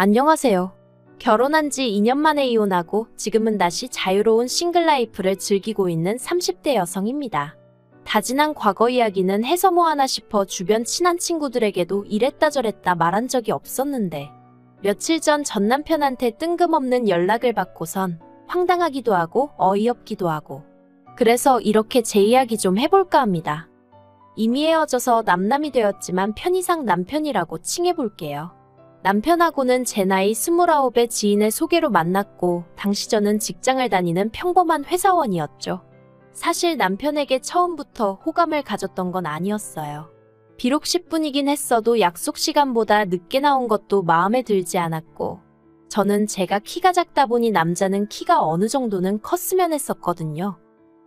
안녕하세요. 결혼한 지 2년 만에 이혼하고 지금은 다시 자유로운 싱글 라이프를 즐기고 있는 30대 여성입니다. 다진한 과거 이야기는 해서 뭐하나 싶어 주변 친한 친구들에게도 이랬다 저랬다 말한 적이 없었는데 며칠 전 남편한테 뜬금없는 연락을 받고선 황당하기도 하고 어이없기도 하고 그래서 이렇게 제 이야기 좀 해볼까 합니다. 이미 헤어져서 남남이 되었지만 편의상 남편이라고 칭해볼게요. 남편하고는 제 나이 29의 지인의 소개로 만났고 당시 저는 직장을 다니는 평범한 회사원이었죠. 사실 남편에게 처음부터 호감을 가졌던 건 아니었어요. 비록 10분이긴 했어도 약속 시간보다 늦게 나온 것도 마음에 들지 않았고 저는 제가 키가 작다 보니 남자는 키가 어느 정도는 컸으면 했었거든요.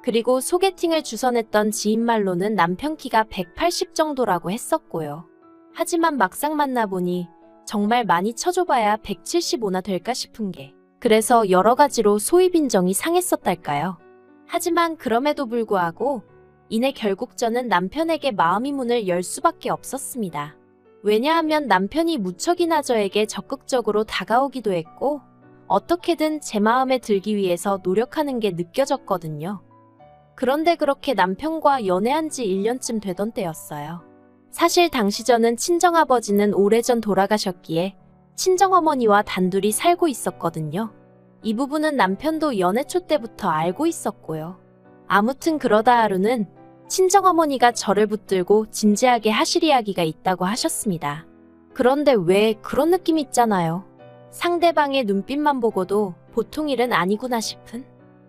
그리고 소개팅을 주선했던 지인 말로는 남편 키가 180 정도라고 했었고요. 하지만 막상 만나보니 정말 많이 쳐줘봐야 175나 될까 싶은 게 그래서 여러 가지로 소위 빈정이 상했었달까요. 하지만 그럼에도 불구하고 이내 결국 저는 남편에게 마음의 문을 열 수밖에 없었습니다. 왜냐하면 남편이 무척이나 저에게 적극적으로 다가오기도 했고 어떻게든 제 마음에 들기 위해서 노력하는 게 느껴졌거든요. 그런데 그렇게 남편과 연애한 지 1년쯤 되던 때였어요. 사실 당시 저는 친정아버지는 오래전 돌아가셨기에 친정어머니와 단둘이 살고 있었거든요. 이 부분은 남편도 연애 초 때부터 알고 있었고요. 아무튼 그러다 하루는 친정어머니가 저를 붙들고 진지하게 하실 이야기가 있다고 하셨습니다. 그런데 왜 그런 느낌 있잖아요. 상대방의 눈빛만 보고도 보통 일은 아니구나 싶은?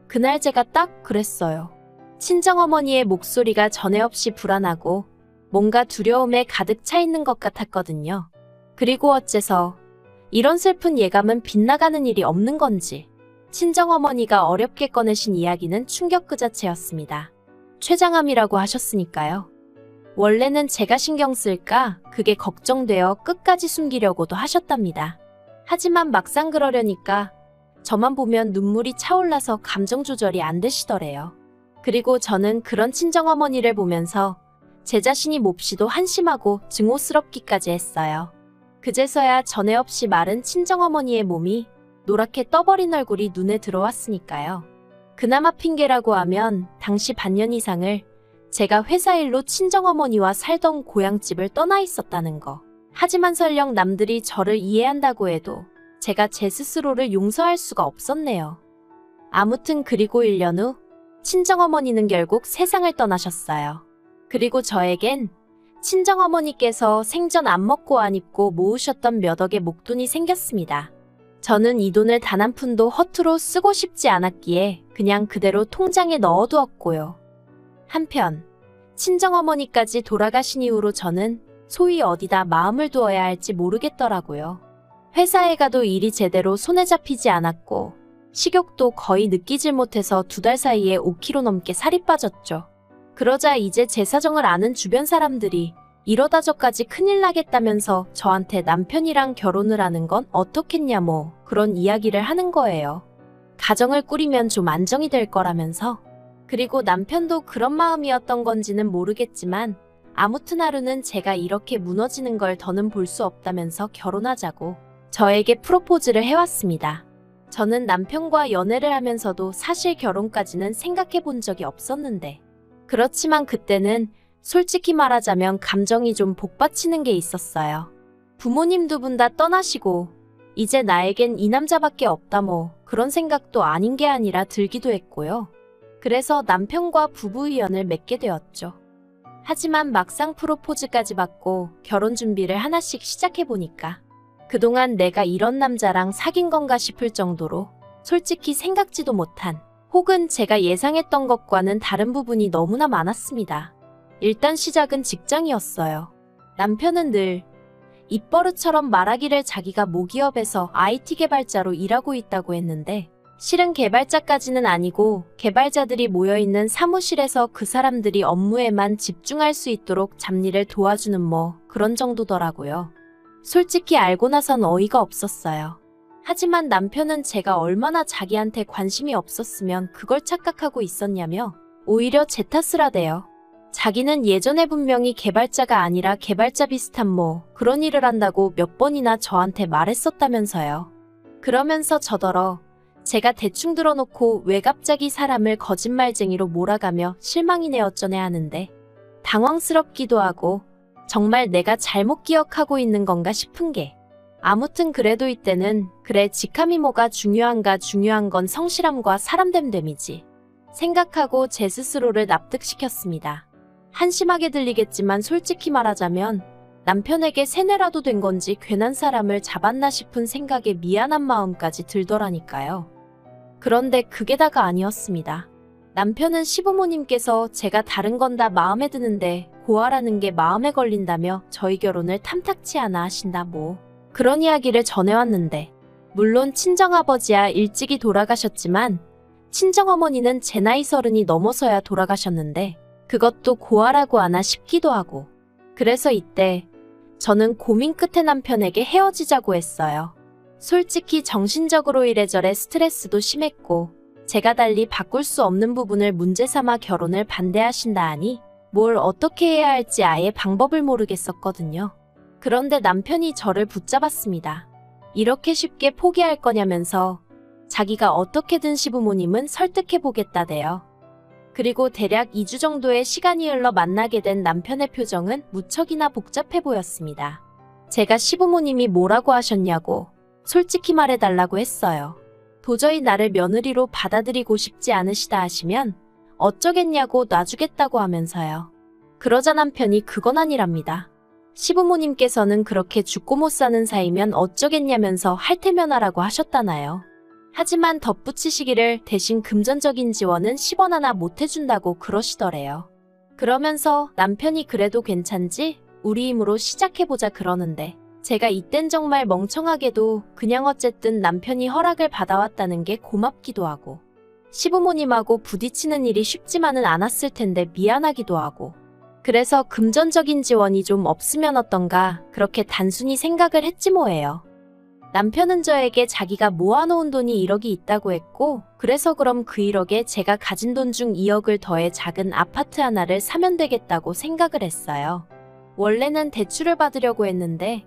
그날 제가 딱 그랬어요. 친정어머니의 목소리가 전에 없이 불안하고 뭔가 두려움에 가득 차 있는 것 같았거든요. 그리고 어째서 이런 슬픈 예감은 빗나가는 일이 없는 건지 친정어머니가 어렵게 꺼내신 이야기는 충격 그 자체였습니다. 췌장암이라고 하셨으니까요. 원래는 제가 신경 쓸까 그게 걱정되어 끝까지 숨기려고도 하셨답니다. 하지만 막상 그러려니까 저만 보면 눈물이 차올라서 감정 조절이 안 되시더래요. 그리고 저는 그런 친정어머니를 보면서 제 자신이 몹시도 한심하고 증오스럽기까지 했어요. 그제서야 전에 없이 마른 친정어머니의 몸이 노랗게 떠버린 얼굴이 눈에 들어왔으니까요. 그나마 핑계라고 하면 당시 반년 이상을 제가 회사 일로 친정어머니와 살던 고향집을 떠나 있었다는 거. 하지만 설령 남들이 저를 이해한다고 해도 제가 제 스스로를 용서할 수가 없었네요. 아무튼 그리고 1년 후 친정어머니는 결국 세상을 떠나셨어요. 그리고 저에겐 친정어머니께서 생전 안 먹고 안 입고 모으셨던 몇 억의 목돈이 생겼습니다. 저는 이 돈을 단 한 푼도 허투루 쓰고 싶지 않았기에 그냥 그대로 통장에 넣어두었고요. 한편 친정어머니까지 돌아가신 이후로 저는 소위 어디다 마음을 두어야 할지 모르겠더라고요. 회사에 가도 일이 제대로 손에 잡히지 않았고 식욕도 거의 느끼질 못해서 2달 사이에 5kg 넘게 살이 빠졌죠. 그러자 이제 제 사정을 아는 주변 사람들이 이러다 저까지 큰일 나겠다면서 저한테 남편이랑 결혼을 하는 건 어떻겠냐 뭐 그런 이야기를 하는 거예요. 가정을 꾸리면 좀 안정이 될 거라면서. 그리고 남편도 그런 마음이었던 건지는 모르겠지만 아무튼 하루는 제가 이렇게 무너지는 걸 더는 볼 수 없다면서 결혼하자고 저에게 프로포즈를 해왔습니다. 저는 남편과 연애를 하면서도 사실 결혼까지는 생각해 본 적이 없었는데 그렇지만 그때는 솔직히 말하자면 감정이 좀 복받치는 게 있었어요. 부모님 2분 다 떠나시고 이제 나에겐 이 남자밖에 없다 뭐 그런 생각도 아닌 게 아니라 들기도 했고요. 그래서 남편과 부부의연을 맺게 되었죠. 하지만 막상 프로포즈까지 받고 결혼 준비를 하나씩 시작해보니까 그동안 내가 이런 남자랑 사귄 건가 싶을 정도로 솔직히 생각지도 못한 혹은 제가 예상했던 것과는 다른 부분이 너무나 많았습니다. 일단 시작은 직장이었어요. 남편은 늘 입버릇처럼 말하기를 자기가 모기업에서 IT 개발자로 일하고 있다고 했는데 실은 개발자까지는 아니고 개발자들이 모여있는 사무실에서 그 사람들이 업무에만 집중할 수 있도록 잡일을 도와주는 뭐 그런 정도더라고요. 솔직히 알고 나선 어이가 없었어요. 하지만 남편은 제가 얼마나 자기한테 관심이 없었으면 그걸 착각하고 있었냐며 오히려 제 탓을 하대요. 자기는 예전에 분명히 개발자가 아니라 개발자 비슷한 그런 일을 한다고 몇 번이나 저한테 말했었다면서요. 그러면서 저더러 제가 대충 들어놓고 왜 갑자기 사람을 거짓말쟁이로 몰아가며 실망이네 어쩌네 하는데 당황스럽기도 하고 정말 내가 잘못 기억하고 있는 건가 싶은 게 아무튼 그래도 이때는 그래 직함이 뭐가 중요한가 중요한 건 성실함과 사람됨됨이지 생각하고 제 스스로를 납득시켰습니다. 한심하게 들리겠지만 솔직히 말하자면 남편에게 세뇌라도 된 건지 괜한 사람을 잡았나 싶은 생각에 미안한 마음까지 들더라니까요. 그런데 그게 다가 아니었습니다. 남편은 시부모님께서 제가 다른 건 다 마음에 드는데 고아라는 게 마음에 걸린다며 저희 결혼을 탐탁치 않아 하신다 그런 이야기를 전해왔는데 물론 친정아버지야 일찍이 돌아가셨지만 친정어머니는 제 나이 30이 넘어서야 돌아가셨는데 그것도 고아라고 하나 싶기도 하고 그래서 이때 저는 고민 끝에 남편에게 헤어지자고 했어요. 솔직히 정신적으로 이래저래 스트레스도 심했고 제가 달리 바꿀 수 없는 부분을 문제 삼아 결혼을 반대하신다 하니 뭘 어떻게 해야 할지 아예 방법을 모르겠었거든요. 그런데 남편이 저를 붙잡았습니다. 이렇게 쉽게 포기할 거냐면서 자기가 어떻게든 시부모님은 설득해보겠다대요. 그리고 대략 2주 정도의 시간이 흘러 만나게 된 남편의 표정은 무척이나 복잡해 보였습니다. 제가 시부모님이 뭐라고 하셨냐고 솔직히 말해달라고 했어요. 도저히 나를 며느리로 받아들이고 싶지 않으시다 하시면 어쩌겠냐고 놔주겠다고 하면서요. 그러자 남편이 그건 아니랍니다. 시부모님께서는 그렇게 죽고 못 사는 사이면 어쩌겠냐면서 할테면하라고 하셨다나요. 하지만 덧붙이시기를 대신 금전적인 지원은 10원 하나 못 해준다고 그러시더래요. 그러면서 남편이 그래도 괜찮지? 우리 힘으로 시작해보자 그러는데 제가 이땐 정말 멍청하게도 그냥 어쨌든 남편이 허락을 받아왔다는 게 고맙기도 하고 시부모님하고 부딪히는 일이 쉽지만은 않았을 텐데 미안하기도 하고 그래서 금전적인 지원이 좀 없으면 어떤가 그렇게 단순히 생각을 했지 뭐예요. 남편은 저에게 자기가 모아놓은 돈이 1억이 있다고 했고 그래서 그럼 그 1억에 제가 가진 돈 중 2억을 더해 작은 아파트 하나를 사면 되겠다고 생각을 했어요. 원래는 대출을 받으려고 했는데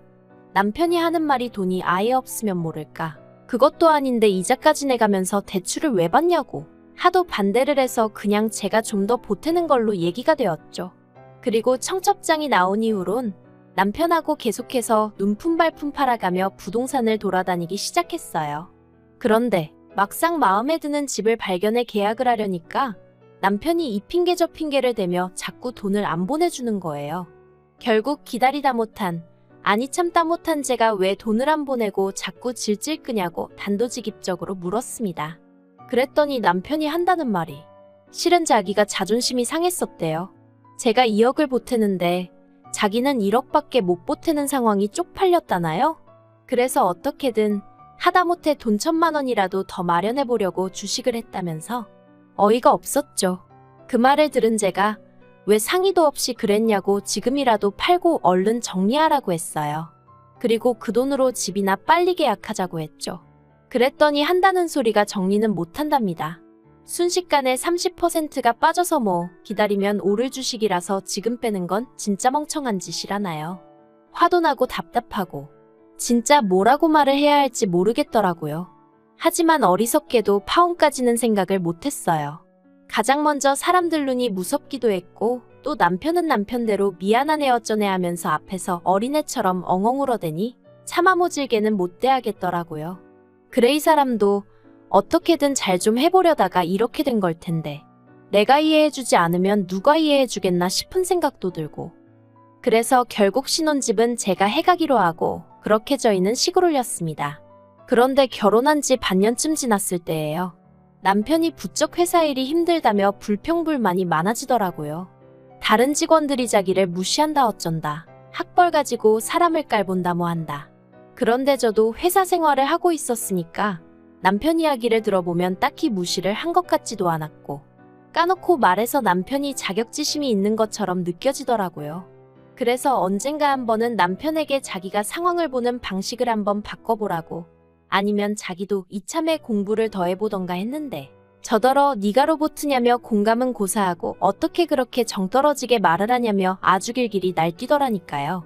남편이 하는 말이 돈이 아예 없으면 모를까. 그것도 아닌데 이자까지 내가면서 대출을 왜 받냐고 하도 반대를 해서 그냥 제가 좀 더 보태는 걸로 얘기가 되었죠. 그리고 청첩장이 나온 이후론 남편하고 계속해서 눈품발품 팔아가며 부동산을 돌아다니기 시작했어요. 그런데 막상 마음에 드는 집을 발견해 계약을 하려니까 남편이 이 핑계 저 핑계를 대며 자꾸 돈을 안 보내주는 거예요. 결국 기다리다 못한 아니 참다 못한 제가 왜 돈을 안 보내고 자꾸 질질 끄냐고 단도직입적으로 물었습니다. 그랬더니 남편이 한다는 말이 실은 자기가 자존심이 상했었대요. 제가 2억을 보태는데 자기는 1억밖에 못 보태는 상황이 쪽팔렸다나요? 그래서 어떻게든 하다못해 돈 1,000만 원이라도 더 마련해보려고 주식을 했다면서 어이가 없었죠. 그 말을 들은 제가 왜 상의도 없이 그랬냐고 지금이라도 팔고 얼른 정리하라고 했어요. 그리고 그 돈으로 집이나 빨리 계약하자고 했죠. 그랬더니 한다는 소리가 정리는 못한답니다. 순식간에 30%가 빠져서 기다리면 오를 주식이라서 지금 빼는 건 진짜 멍청한 짓이라나요. 화도 나고 답답하고 진짜 뭐라고 말을 해야 할지 모르겠더라고요. 하지만 어리석게도 파혼까지는 생각을 못했어요. 가장 먼저 사람들 눈이 무섭기도 했고 또 남편은 남편대로 미안하네 어쩌네 하면서 앞에서 어린애처럼 엉엉 울어대니 차마 모질게는 못 대하겠더라고요. 그래 이 사람도 어떻게든 잘 좀 해보려다가 이렇게 된 걸 텐데 내가 이해해주지 않으면 누가 이해해주겠나 싶은 생각도 들고 그래서 결국 신혼집은 제가 해가기로 하고 그렇게 저희는 시골을였습니다. 그런데 결혼한 지 반년쯤 지났을 때예요. 남편이 부쩍 회사 일이 힘들다며 불평불만이 많아지더라고요. 다른 직원들이 자기를 무시한다 어쩐다. 학벌 가지고 사람을 깔본다 뭐한다. 그런데 저도 회사 생활을 하고 있었으니까 남편 이야기를 들어보면 딱히 무시를 한 것 같지도 않았고 까놓고 말해서 남편이 자격지심이 있는 것처럼 느껴지더라고요. 그래서 언젠가 한 번은 남편에게 자기가 상황을 보는 방식을 한번 바꿔보라고 아니면 자기도 이참에 공부를 더 해보던가 했는데 저더러 네가 로보트냐며 공감은 고사하고 어떻게 그렇게 정떨어지게 말을 하냐며 아주 길길이 날뛰더라니까요.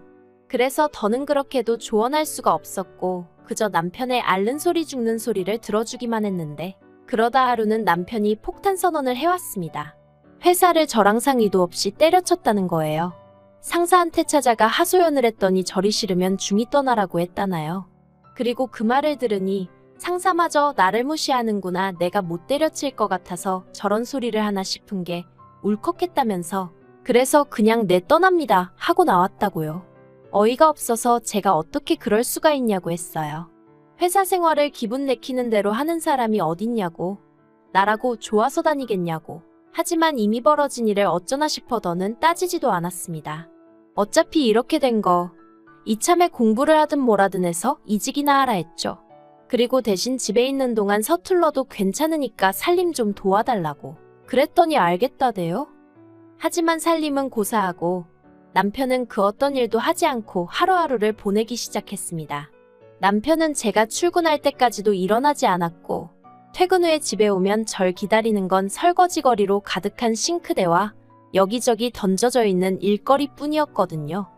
그래서 더는 그렇게도 조언할 수가 없었고 그저 남편의 앓는 소리 죽는 소리를 들어주기만 했는데 그러다 하루는 남편이 폭탄 선언을 해왔습니다. 회사를 저랑 상의도 없이 때려쳤다는 거예요. 상사한테 찾아가 하소연을 했더니 저리 싫으면 중이 떠나라고 했다나요. 그리고 그 말을 들으니 상사마저 나를 무시하는구나, 내가 못 때려칠 것 같아서 저런 소리를 하나 싶은 게 울컥했다면서 그래서 그냥 내 떠납니다 하고 나왔다고요. 어이가 없어서 제가 어떻게 그럴 수가 있냐고 했어요. 회사 생활을 기분 내키는 대로 하는 사람이 어딨냐고, 나라고 좋아서 다니겠냐고. 하지만 이미 벌어진 일을 어쩌나 싶어 더는 따지지도 않았습니다. 어차피 이렇게 된 거 이참에 공부를 하든 뭐라든 해서 이직이나 하라 했죠. 그리고 대신 집에 있는 동안 서툴러도 괜찮으니까 살림 좀 도와달라고. 그랬더니 알겠다대요. 하지만 살림은 고사하고 남편은 그 어떤 일도 하지 않고 하루하루를 보내기 시작했습니다. 남편은 제가 출근할 때까지도 일어나지 않았고 퇴근 후에 집에 오면 절 기다리는 건 설거지거리로 가득한 싱크대와 여기저기 던져져 있는 일거리뿐이었거든요.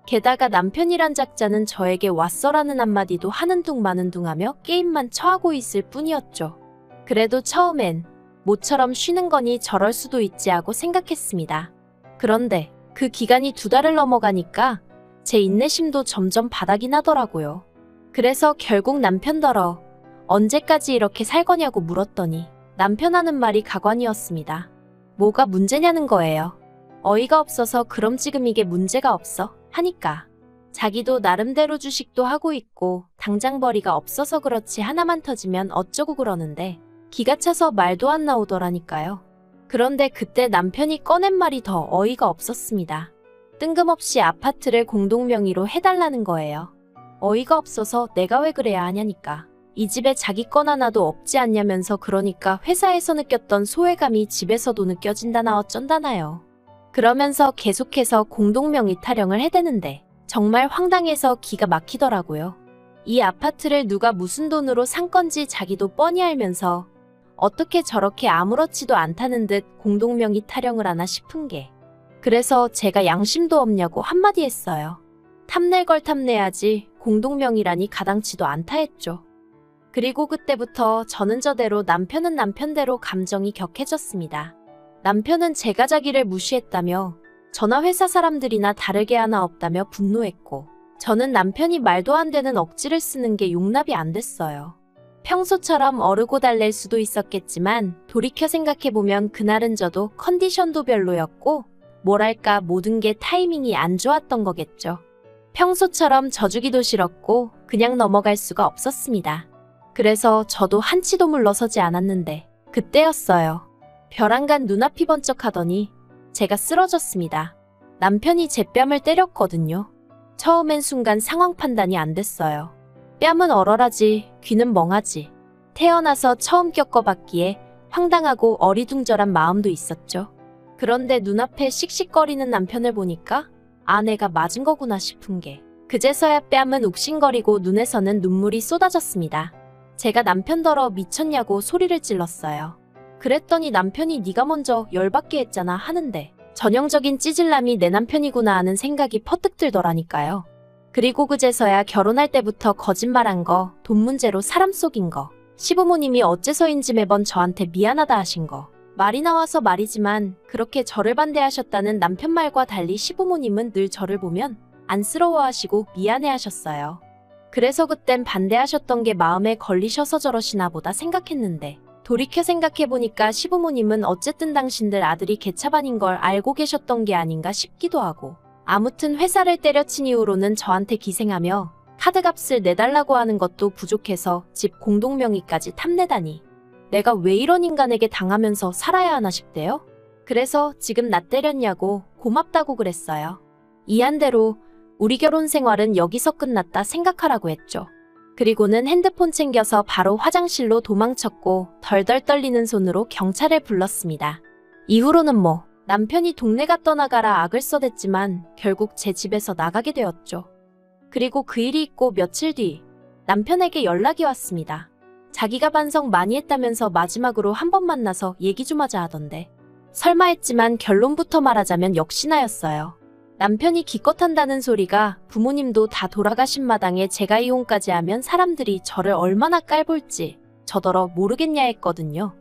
게다가 남편이란 작자는 저에게 왔어라는 한마디도 하는 둥 마는 둥 하며 게임만 처하고 있을 뿐이었죠. 그래도 처음엔 모처럼 쉬는 거니 저럴 수도 있지 하고 생각했습니다. 그런데 그 기간이 2달을 넘어가니까 제 인내심도 점점 바닥이 나더라고요. 그래서 결국 남편더러 언제까지 이렇게 살 거냐고 물었더니 남편 하는 말이 가관이었습니다. 뭐가 문제냐는 거예요. 어이가 없어서 그럼 지금 이게 문제가 없어? 하니까 자기도 나름대로 주식도 하고 있고 당장 벌이가 없어서 그렇지 하나만 터지면 어쩌고 그러는데 기가 차서 말도 안 나오더라니까요. 그런데 그때 남편이 꺼낸 말이 더 어이가 없었습니다. 뜬금없이 아파트를 공동명의로 해달라는 거예요. 어이가 없어서 내가 왜 그래야 하냐니까. 이 집에 자기 건 하나도 없지 않냐면서 그러니까 회사에서 느꼈던 소외감이 집에서도 느껴진다나 어쩐다나요. 그러면서 계속해서 공동명의 타령을 해대는데 정말 황당해서 기가 막히더라고요. 이 아파트를 누가 무슨 돈으로 산 건지 자기도 뻔히 알면서 어떻게 저렇게 아무렇지도 않다는 듯 공동명의 타령을 하나 싶은 게. 그래서 제가 양심도 없냐고 한마디 했어요. 탐낼 걸 탐내야지 공동명의라니 가당치도 않다 했죠. 그리고 그때부터 저는 저대로 남편은 남편대로 감정이 격해졌습니다. 남편은 제가 자기를 무시했다며 저나 회사 사람들이나 다르게 하나 없다며 분노했고 저는 남편이 말도 안 되는 억지를 쓰는 게 용납이 안 됐어요. 평소처럼 어르고 달랠 수도 있었겠지만 돌이켜 생각해보면 그날은 저도 컨디션도 별로였고 뭐랄까 모든 게 타이밍이 안 좋았던 거겠죠. 평소처럼 져주기도 싫었고 그냥 넘어갈 수가 없었습니다. 그래서 저도 한치도 물러서지 않았는데 그때였어요. 벼랑간 눈앞이 번쩍하더니 제가 쓰러졌습니다. 남편이 제 뺨을 때렸거든요. 처음엔 순간 상황 판단이 안 됐어요. 뺨은 얼얼하지 귀는 멍하지. 태어나서 처음 겪어봤기에 황당하고 어리둥절한 마음도 있었죠. 그런데 눈앞에 씩씩거리는 남편을 보니까 내가 맞은 거구나 싶은 게 그제서야 뺨은 욱신거리고 눈에서는 눈물이 쏟아졌습니다. 제가 남편더러 미쳤냐고 소리를 찔렀어요. 그랬더니 남편이 네가 먼저 열받게 했잖아 하는데 전형적인 찌질남이 내 남편이구나 하는 생각이 퍼뜩 들더라니까요. 그리고 그제서야 결혼할 때부터 거짓말한 거, 돈 문제로 사람 속인 거, 시부모님이 어째서인지 매번 저한테 미안하다 하신 거, 말이 나와서 말이지만 그렇게 저를 반대하셨다는 남편 말과 달리 시부모님은 늘 저를 보면 안쓰러워하시고 미안해하셨어요. 그래서 그땐 반대하셨던 게 마음에 걸리셔서 저러시나 보다 생각했는데 돌이켜 생각해보니까 시부모님은 어쨌든 당신들 아들이 개차반인 걸 알고 계셨던 게 아닌가 싶기도 하고 아무튼 회사를 때려친 이후로는 저한테 기생하며 카드값을 내달라고 하는 것도 부족해서 집 공동명의까지 탐내다니 내가 왜 이런 인간에게 당하면서 살아야 하나 싶대요. 그래서 지금 나 때렸냐고 고맙다고 그랬어요. 이한대로 우리 결혼 생활은 여기서 끝났다 생각하라고 했죠. 그리고는 핸드폰 챙겨서 바로 화장실로 도망쳤고 덜덜 떨리는 손으로 경찰을 불렀습니다. 이후로는 남편이 동네가 떠나가라 악을 써댔지만 결국 제 집에서 나가게 되었죠. 그리고 그 일이 있고 며칠 뒤 남편에게 연락이 왔습니다. 자기가 반성 많이 했다면서 마지막으로 한 번 만나서 얘기 좀 하자 하던데. 설마 했지만 결론부터 말하자면 역시나였어요. 남편이 기껏 한다는 소리가 부모님도 다 돌아가신 마당에 제가 이혼까지 하면 사람들이 저를 얼마나 깔볼지 저더러 모르겠냐 했거든요.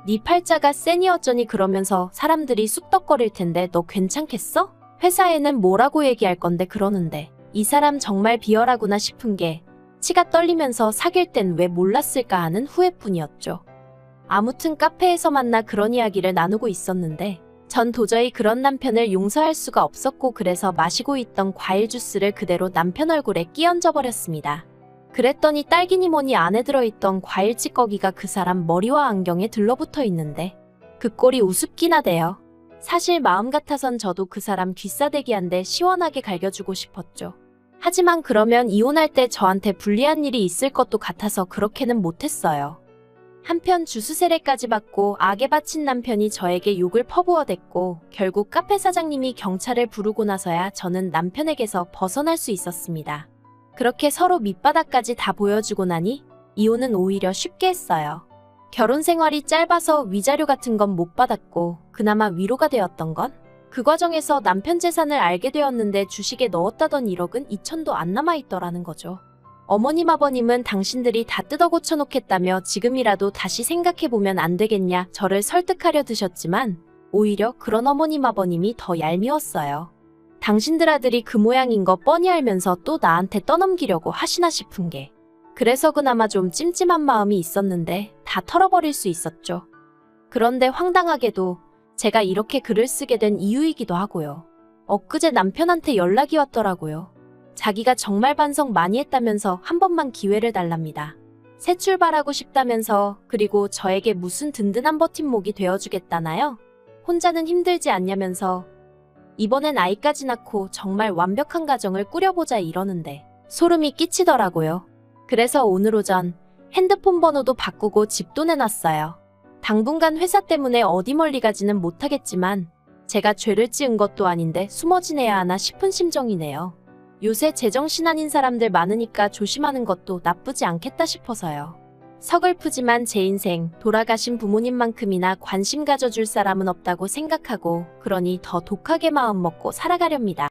네 팔자가 세니 어쩌니 그러면서 사람들이 쑥덕거릴 텐데 너 괜찮겠어? 회사에는 뭐라고 얘기할 건데 그러는데 이 사람 정말 비열하구나 싶은 게 치가 떨리면서 사귈 땐 왜 몰랐을까 하는 후회뿐이었죠. 아무튼 카페에서 만나 그런 이야기를 나누고 있었는데 전 도저히 그런 남편을 용서할 수가 없었고 그래서 마시고 있던 과일 주스를 그대로 남편 얼굴에 끼얹어 버렸습니다. 그랬더니 딸기니 뭐니 안에 들어있던 과일 찌꺼기가 그 사람 머리와 안경에 들러붙어 있는데 그 꼴이 우습긴 하대요. 사실 마음 같아선 저도 그 사람 귀싸대기한데 시원하게 갈겨주고 싶었죠. 하지만 그러면 이혼할 때 저한테 불리한 일이 있을 것도 같아서 그렇게는 못했어요. 한편 주스 세례까지 받고 악에 바친 남편이 저에게 욕을 퍼부어댔고 결국 카페 사장님이 경찰을 부르고 나서야 저는 남편에게서 벗어날 수 있었습니다. 그렇게 서로 밑바닥까지 다 보여주고 나니 이혼은 오히려 쉽게 했어요. 결혼 생활이 짧아서 위자료 같은 건 못 받았고 그나마 위로가 되었던 건 그 과정에서 남편 재산을 알게 되었는데 주식에 넣었다던 1억은 2천도 안 남아있더라는 거죠. 어머님 아버님은 당신들이 다 뜯어 고쳐놓겠다며 지금이라도 다시 생각해보면 안 되겠냐 저를 설득하려 드셨지만 오히려 그런 어머님 아버님이 더 얄미웠어요. 당신들 아들이 그 모양인 거 뻔히 알면서 또 나한테 떠넘기려고 하시나 싶은 게 그래서 그나마 좀 찜찜한 마음이 있었는데 다 털어버릴 수 있었죠. 그런데 황당하게도 제가 이렇게 글을 쓰게 된 이유이기도 하고요. 엊그제 남편한테 연락이 왔더라고요. 자기가 정말 반성 많이 했다면서 한 번만 기회를 달랍니다. 새 출발하고 싶다면서 그리고 저에게 무슨 든든한 버팀목이 되어주겠다나요? 혼자는 힘들지 않냐면서 이번엔 아이까지 낳고 정말 완벽한 가정을 꾸려보자 이러는데 소름이 끼치더라고요. 그래서 오늘 오전 핸드폰 번호도 바꾸고 집도 내놨어요. 당분간 회사 때문에 어디 멀리 가지는 못하겠지만 제가 죄를 지은 것도 아닌데 숨어 지내야 하나 싶은 심정이네요. 요새 제정신 아닌 사람들 많으니까 조심하는 것도 나쁘지 않겠다 싶어서요. 서글프지만 제 인생 돌아가신 부모님만큼이나 관심 가져줄 사람은 없다고 생각하고 그러니 더 독하게 마음 먹고 살아가렵니다.